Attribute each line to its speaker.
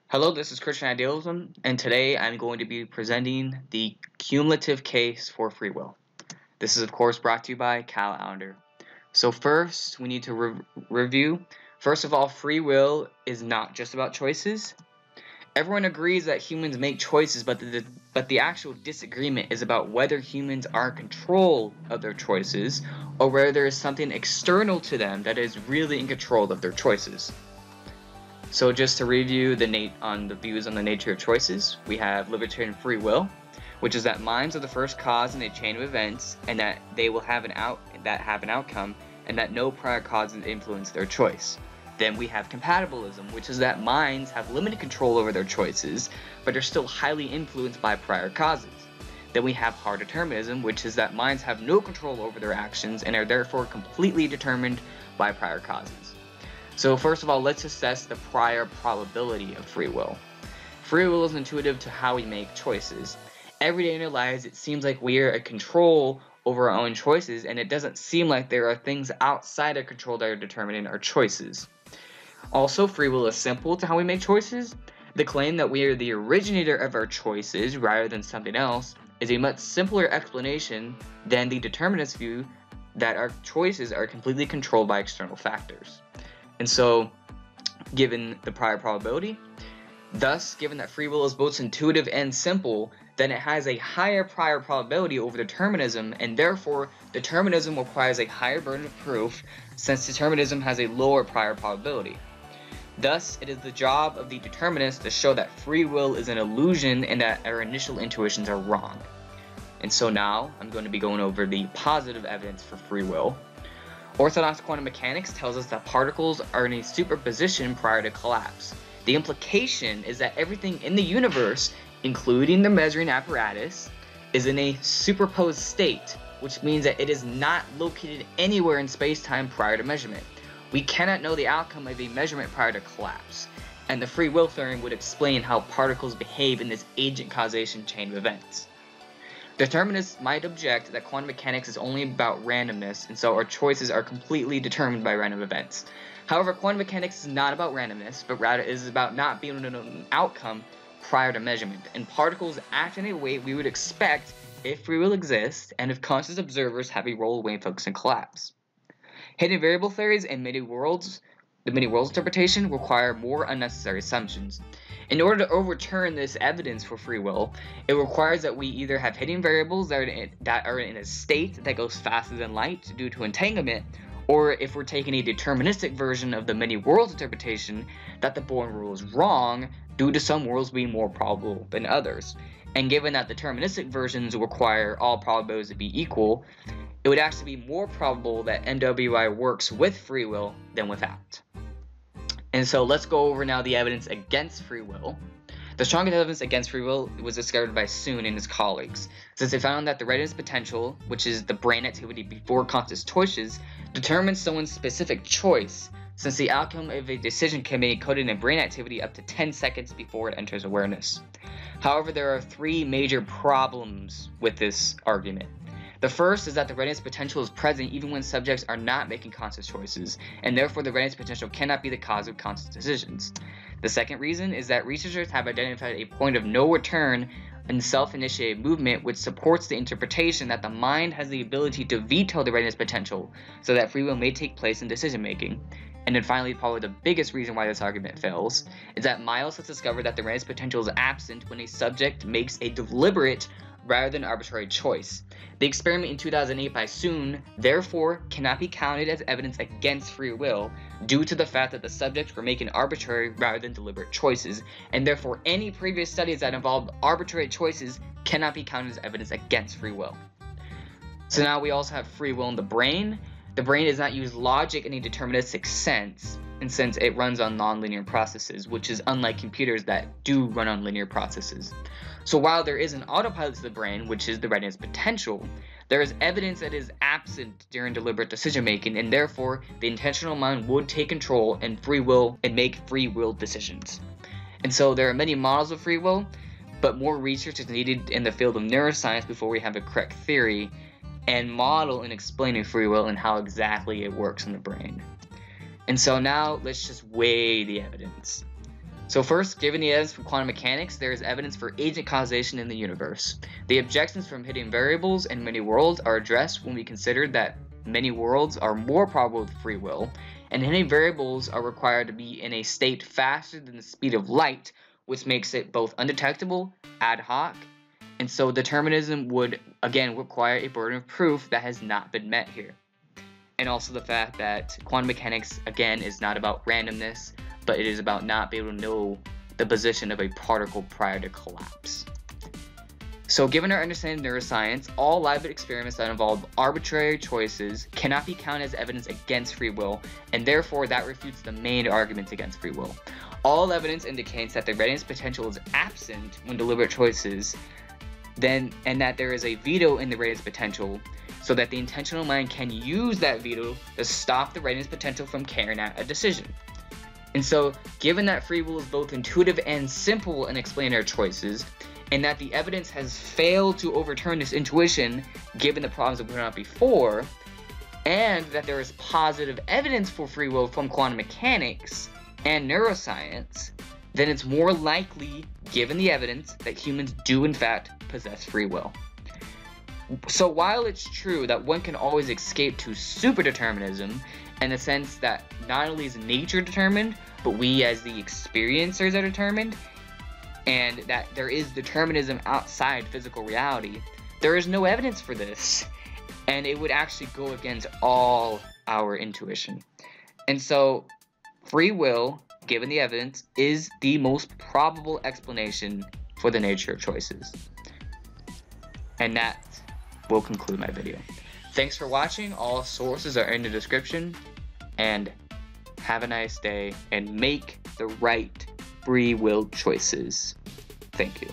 Speaker 1: Hello, this is Christian Idealism, and today I'm going to be presenting the cumulative case for free will. This is, of course, brought to you by Cal Allender. So first, we need to review. First of all, free will is not just about choices. Everyone agrees that humans make choices, but the actual disagreement is about whether humans are in control of their choices, or whether there is something external to them that is really in control of their choices. So just to review on the views on the nature of choices, we have libertarian free will, which is that minds are the first cause in a chain of events, and that they will have an outcome, and that no prior causes influence their choice. Then we have compatibilism, which is that minds have limited control over their choices, but are still highly influenced by prior causes. Then we have hard determinism, which is that minds have no control over their actions and are therefore completely determined by prior causes. So first of all, let's assess the prior probability of free will. Free will is intuitive to how we make choices. Every day in our lives, it seems like we are in control over our own choices, and it doesn't seem like there are things outside our control that are determining our choices. Also, free will is simple to how we make choices. The claim that we are the originator of our choices rather than something else is a much simpler explanation than the determinist view that our choices are completely controlled by external factors. And so, given the prior probability, thus, given that free will is both intuitive and simple, then it has a higher prior probability over determinism, and therefore, determinism requires a higher burden of proof, since determinism has a lower prior probability. Thus, it is the job of the determinist to show that free will is an illusion and that our initial intuitions are wrong. And so now, I'm going to be going over the positive evidence for free will. Orthodox quantum mechanics tells us that particles are in a superposition prior to collapse. The implication is that everything in the universe, including the measuring apparatus, is in a superposed state, which means that it is not located anywhere in space-time prior to measurement. We cannot know the outcome of a measurement prior to collapse, and the free will theorem would explain how particles behave in this agent causation chain of events. Determinists might object that quantum mechanics is only about randomness, and so our choices are completely determined by random events. However, quantum mechanics is not about randomness, but rather it is about not being able to know an outcome prior to measurement, and particles act in a way we would expect if free will exists, and if conscious observers have a role in focus and collapse. Hidden variable theories and the many worlds interpretation require more unnecessary assumptions. In order to overturn this evidence for free will, it requires that we either have hidden variables that are in a state that goes faster than light due to entanglement, or if we're taking a deterministic version of the many worlds interpretation, that the Born rule is wrong due to some worlds being more probable than others. And given that deterministic versions require all probabilities to be equal, it would actually be more probable that NWI works with free will than without. And so let's go over now the evidence against free will. The strongest evidence against free will was discovered by Soon and his colleagues, since they found that the readiness potential, which is the brain activity before conscious choices, determines someone's specific choice, since the outcome of a decision can be encoded in brain activity up to 10 seconds before it enters awareness. However, there are three major problems with this argument. The first is that the readiness potential is present even when subjects are not making conscious choices, and therefore the readiness potential cannot be the cause of conscious decisions. The second reason is that researchers have identified a point of no return in self-initiated movement, which supports the interpretation that the mind has the ability to veto the readiness potential, so that free will may take place in decision-making. And then finally, probably the biggest reason why this argument fails, is that Miles has discovered that the readiness potential is absent when a subject makes a deliberate rather than arbitrary choice. The experiment in 2008 by Soon, therefore, cannot be counted as evidence against free will due to the fact that the subjects were making arbitrary rather than deliberate choices, and therefore any previous studies that involved arbitrary choices cannot be counted as evidence against free will. So now we also have free will in the brain. The brain does not use logic in a deterministic sense, and since it runs on nonlinear processes, which is unlike computers that do run on linear processes. So while there is an autopilot to the brain, which is the readiness potential, there is evidence that it is absent during deliberate decision making, and therefore the intentional mind would take control and make free will decisions. And so there are many models of free will, but more research is needed in the field of neuroscience before we have a correct theory and model in explaining free will and how exactly it works in the brain. And so now let's just weigh the evidence. So first, given the evidence from quantum mechanics, there is evidence for agent causation in the universe. The objections from hidden variables and many worlds are addressed when we consider that many worlds are more probable with free will, and hidden variables are required to be in a state faster than the speed of light, which makes it both undetectable, ad hoc, and so determinism would again require a burden of proof that has not been met here. And also the fact that quantum mechanics again is not about randomness, but it is about not being able to know the position of a particle prior to collapse. So given our understanding of neuroscience, all Libet experiments that involve arbitrary choices cannot be counted as evidence against free will, and therefore that refutes the main arguments against free will. All evidence indicates that the readiness potential is absent when deliberate choices, and that there is a veto in the readiness potential, so that the intentional mind can use that veto to stop the readiness potential from carrying out a decision. And so, given that free will is both intuitive and simple in explaining our choices, and that the evidence has failed to overturn this intuition given the problems that we pointed out before, and that there is positive evidence for free will from quantum mechanics and neuroscience, then it's more likely, given the evidence, that humans do in fact possess free will. So while it's true that one can always escape to superdeterminism, in the sense that not only is nature determined, but we as the experiencers are determined, and that there is determinism outside physical reality, there is no evidence for this, and it would actually go against all our intuition. And so free will, given the evidence, is the most probable explanation for the nature of choices. And that will conclude my video. Thanks for watching. All sources are in the description, and have a nice day and make the right free will choices. Thank you.